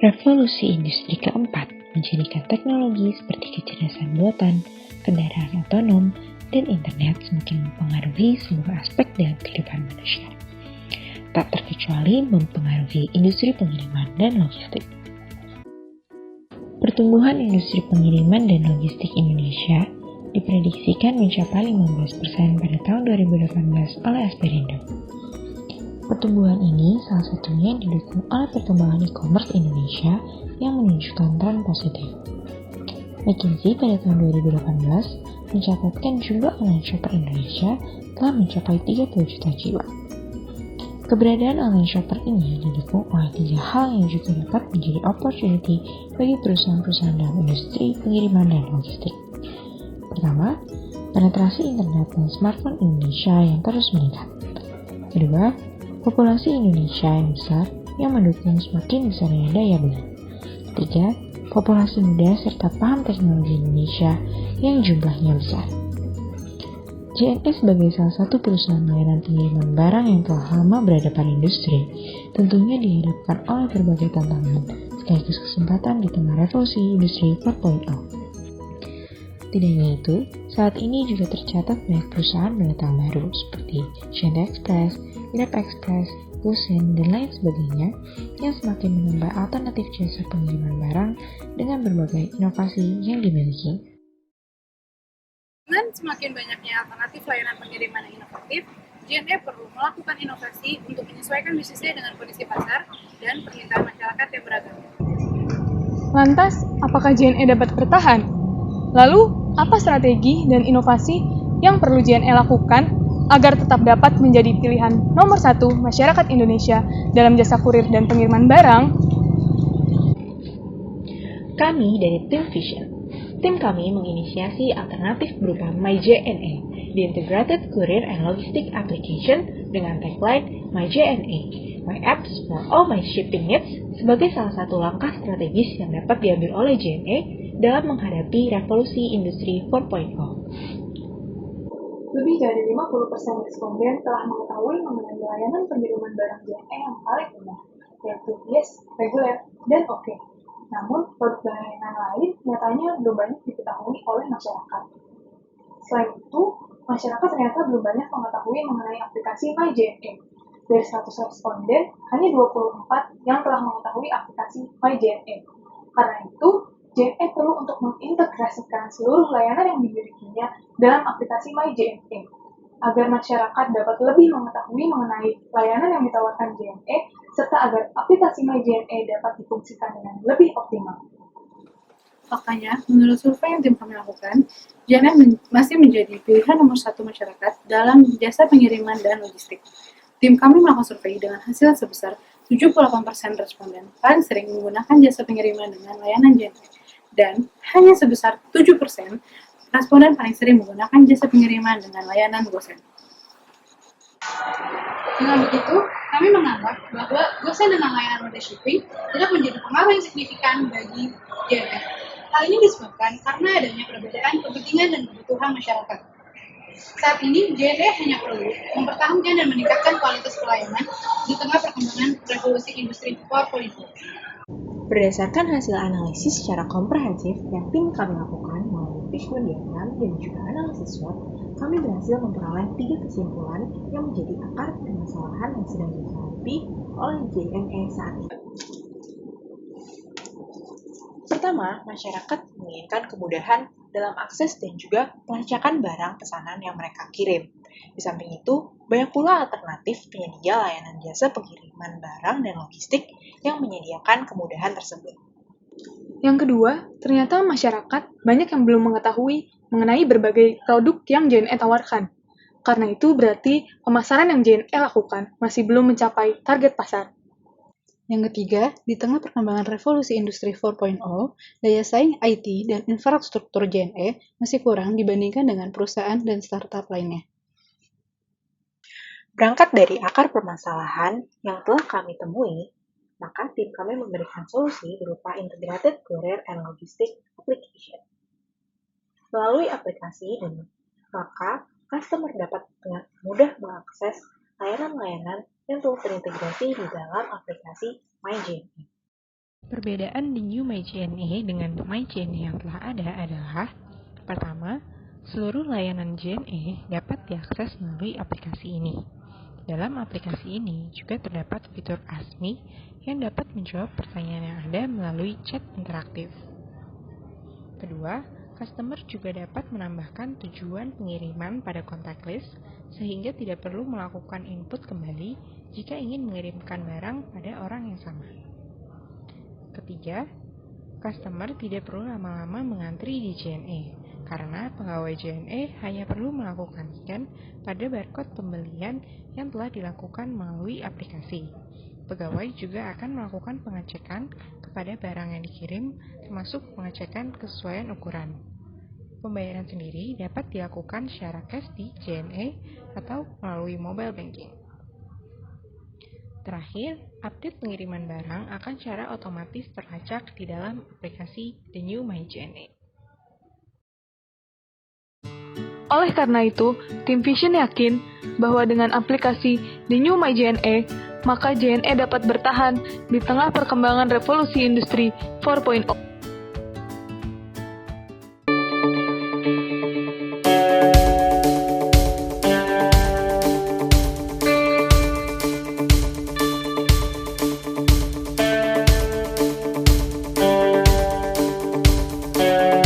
Revolusi industri keempat menjadikan teknologi seperti kecerdasan buatan, kendaraan otonom, dan internet semakin mempengaruhi seluruh aspek dalam kehidupan manusia. Tak terkecuali mempengaruhi industri pengiriman dan logistik. Pertumbuhan industri pengiriman dan logistik Indonesia diprediksikan mencapai 15% pada tahun 2018 oleh Asperindo. Pertumbuhan ini salah satunya didukung oleh perkembangan e-commerce Indonesia yang menunjukkan tren positif. McKinsey pada tahun 2018 mencatatkan jumlah online shopper Indonesia telah mencapai 30 juta jiwa. Keberadaan online shopper ini didukung oleh 3 hal yang juga dapat menjadi opportunity bagi perusahaan-perusahaan dalam industri pengiriman dan logistik. Pertama, penetrasi internet dan smartphone Indonesia yang terus meningkat. Kedua, populasi Indonesia yang besar yang mendukung semakin besarnya daya beli. Tiga, populasi muda serta paham teknologi Indonesia yang jumlahnya besar. JNE sebagai salah satu perusahaan layanan pengiriman barang yang telah lama berada pada industri, tentunya dihadapkan oleh berbagai tantangan sekaligus kesempatan di tengah revolusi industri 4.0. Tidak hanya itu, saat ini juga tercatat banyak perusahaan pendatang baru seperti Shanda Express, Grab Express, GoSend, dan lain sebagainya yang semakin menambah alternatif jasa pengiriman barang dengan berbagai inovasi yang dimiliki. Dengan semakin banyaknya alternatif layanan pengiriman yang inovatif, JNE perlu melakukan inovasi untuk menyesuaikan bisnisnya dengan kondisi pasar dan permintaan masyarakat yang beragam. Lantas, apakah JNE dapat bertahan? Lalu, apa strategi dan inovasi yang perlu JNE lakukan agar tetap dapat menjadi pilihan nomor 1 masyarakat Indonesia dalam jasa kurir dan pengiriman barang? Kami dari Tim Vision. Tim kami menginisiasi alternatif berupa MyJNE, the Integrated Courier and Logistic Application dengan tagline MyJNE, My Apps for All My Shipping Needs sebagai salah satu langkah strategis yang dapat diambil oleh JNE dalam menghadapi revolusi industri 4.0. Lebih dari 50% responden telah mengetahui mengenai layanan pengiriman barang JNE yang paling mudah, yaitu yes, reguler, dan oke. Namun, produk layanan lain nyatanya belum banyak diketahui oleh masyarakat. Selain itu, masyarakat ternyata belum banyak mengetahui mengenai aplikasi MyJNE. Dari 100 responden, hanya 24 yang telah mengetahui aplikasi MyJNE. Karena itu, JNE perlu untuk mengintegrasikan seluruh layanan yang dimilikinya dalam aplikasi MyJNE, agar masyarakat dapat lebih mengetahui mengenai layanan yang ditawarkan JNE, serta agar aplikasi MyJNE dapat difungsikan dengan lebih optimal. Faktanya, menurut survei yang tim kami lakukan, JNE masih menjadi pilihan nomor 1 masyarakat dalam jasa pengiriman dan logistik. Tim kami melakukan survei dengan hasil sebesar 78% responden paling sering menggunakan jasa pengiriman dengan layanan JNE, dan hanya sebesar 7% responden paling sering menggunakan jasa pengiriman dengan layanan GoSend. Dengan begitu, kami menganggap bahwa GoSend dengan layanan order shipping tidak menjadi pengaruh yang signifikan bagi JNE. Hal ini disebabkan karena adanya perbedaan kepentingan dan kebutuhan masyarakat. Saat ini, JNE hanya perlu mempertahankan dan meningkatkan kualitas pelayanan di tengah perkembangan revolusi industri 4.0. Berdasarkan hasil analisis secara komprehensif yang tim kami lakukan melalui fishbone diagram dan juga analisis SWOT, kami berhasil memperoleh 3 kesimpulan yang menjadi akar permasalahan yang sedang dihadapi oleh JNE saat ini. Pertama, masyarakat menginginkan kemudahan dalam akses dan juga pelacakan barang pesanan yang mereka kirim. Di samping itu, banyak pula alternatif penyedia layanan jasa pengiriman barang dan logistik yang menyediakan kemudahan tersebut. Yang kedua, ternyata masyarakat banyak yang belum mengetahui mengenai berbagai produk yang JNE tawarkan. Karena itu berarti pemasaran yang JNE lakukan masih belum mencapai target pasar. Yang ketiga, di tengah perkembangan revolusi industri 4.0, daya saing IT dan infrastruktur JNE masih kurang dibandingkan dengan perusahaan dan startup lainnya. Berangkat dari akar permasalahan yang telah kami temui, maka tim kami memberikan solusi berupa Integrated Courier and Logistic Application. Melalui aplikasi dan maka customer dapat dengan mudah mengakses layanan-layanan yang telah terintegrasi di dalam aplikasi MyJNE. Perbedaan The New MyJNE dengan MyJNE yang telah ada adalah: pertama, seluruh layanan JNE dapat diakses melalui aplikasi ini. Dalam aplikasi ini juga terdapat fitur Ask Me yang dapat menjawab pertanyaan yang ada melalui chat interaktif. Kedua, customer juga dapat menambahkan tujuan pengiriman pada kontak list sehingga tidak perlu melakukan input kembali jika ingin mengirimkan barang pada orang yang sama. Ketiga, customer tidak perlu lama-lama mengantri di JNE karena pegawai JNE hanya perlu melakukan scan pada barcode pembelian yang telah dilakukan melalui aplikasi. Pegawai juga akan melakukan pengecekan kepada barang yang dikirim, termasuk pengecekan kesesuaian ukuran. Pembayaran sendiri dapat dilakukan secara cash di JNE atau melalui mobile banking. Terakhir, update pengiriman barang akan secara otomatis terlacak di dalam aplikasi The New MyJNE. Oleh karena itu, tim Vision yakin bahwa dengan aplikasi The New MyJNE, maka JNE dapat bertahan di tengah perkembangan revolusi industri 4.0.